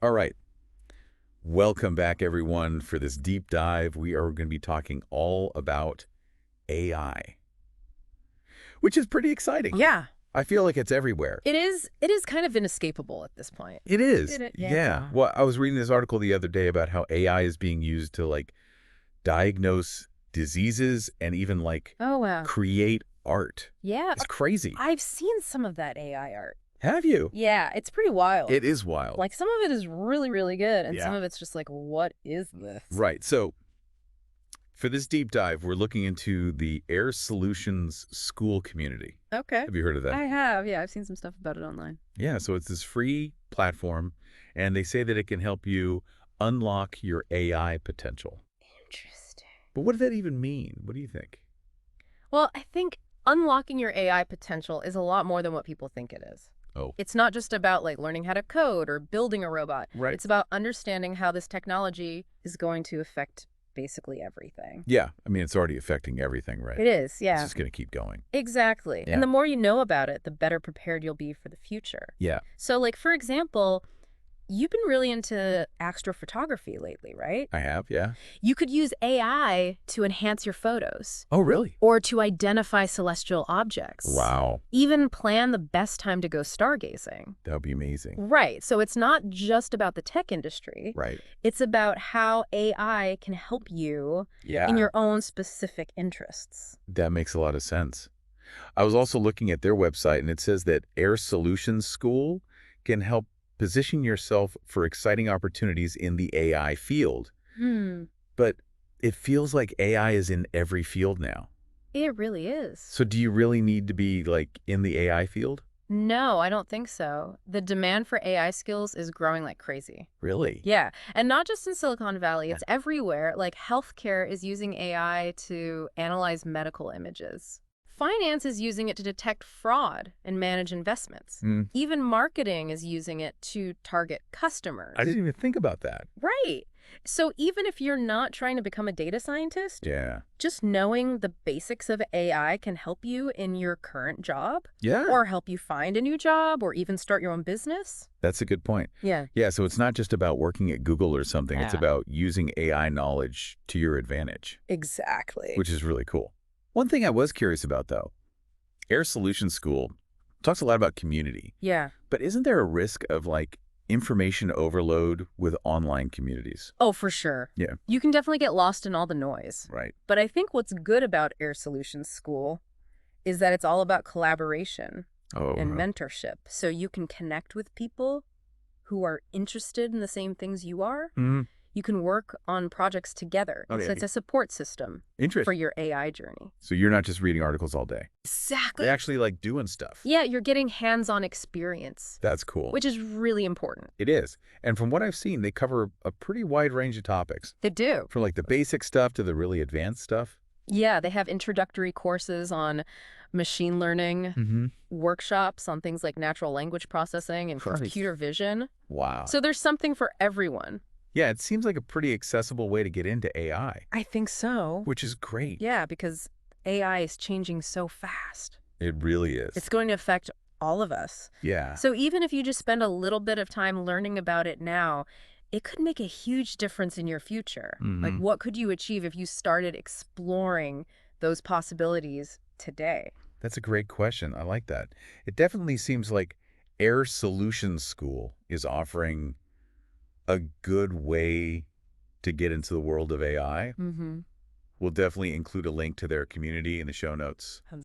All right. Welcome back, everyone, for this deep dive. We are going to be talking all about AI, which is pretty exciting. Yeah, I feel like it's everywhere. it is. It is kind of inescapable at this point. It is. Yeah. Yeah. Well, I was reading this article the other day about how AI is being used to diagnose diseases and even Oh, wow. create art. Yeah, It's crazy. I've seen some of that AI art. Have you? Yeah, it's pretty wild. It is wild. Like, some of it is really, really good, and some Yeah. of it's just like, what is this? Right. So for this deep dive, we're looking into the Aire Solutions School community. Okay. Have you heard of that? I have. Yeah, I've seen some stuff about it online. Yeah, so it's this free platform, and they say that it can help you unlock your AI potential. Interesting. But what does that even mean? What do you think? Well, I think unlocking your AI potential is a lot more than what people think it is. Oh, It's not just about like learning how to code or building a robot. right. It's about understanding how this technology is going to affect basically everything. Yeah, I mean, it's already affecting everything, right? It is, It's yeah. just going to keep going. Exactly. Yeah. And the more you know about it, the better prepared you'll be for the future. Yeah, So, like, for example, you've been really into astrophotography lately, right? I have, yeah. You could use AI to enhance your photos Oh, really? or to identify celestial objects. Wow, Even plan the best time to go stargazing. that would be amazing. Right. So it's not just about the tech industry. Right. It's about how AI can help you Yeah, in your own specific interests. that makes a lot of sense. I was also looking at their website, and it says that Aire Solutions School can help position yourself for exciting opportunities in the AI field. Hmm. But it feels like AI is in every field now. It really is. So do you really need to be in the AI field? No, I don't think so. The demand for AI skills is growing like crazy. Really? Yeah, and not just in Silicon Valley, it's everywhere. Like healthcare is using AI to analyze medical images. Finance is using it to detect fraud and manage investments. Mm, Even marketing is using it to target customers. I didn't even think about that. Right. So even if you're not trying to become a data scientist, Yeah. just knowing the basics of AI can help you in your current job Yeah. or help you find a new job or even start your own business. That's a good point. Yeah. Yeah, so it's not just about working at Google or something. It's Yeah. about using AI knowledge to your advantage, Exactly. which is really cool. One thing I was curious about, though, Aire Solutions School talks a lot about community. Yeah. But isn't there a risk of information overload with online communities? Oh, for sure. Yeah. You can definitely get lost in all the noise. Right. But I think what's good about Aire Solutions School is that it's all about collaboration Oh, and mentorship. So you can connect with people who are interested in the same things you are. mm, You can work on projects together. Okay. So it's a support system for interesting. your AI journey. So you're not just reading articles all day. Exactly. They actually doing stuff. Yeah, you're getting hands-on experience, That's cool. which is really important. It is. And from what I've seen, they cover a pretty wide range of topics, They do. from the basic stuff to the really advanced stuff. Yeah, they have introductory courses on machine learning, Mm-hmm. workshops on things like natural language processing and Christ. computer vision. Wow. So there's something for everyone. Yeah, it seems like a pretty accessible way to get into AI, I think so. which is great. Yeah, because AI is changing so fast. It really is. It's going to affect all of us. Yeah. So even if you just spend a little bit of time learning about it now, it could make a huge difference in your future. Like, Mhm. what could you achieve if you started exploring those possibilities today? That's a great question. I like that. It definitely seems like Aire Solutions School is offering a good way to get into the world of AI. Mm-hmm. We'll definitely include a link to their community in the show notes.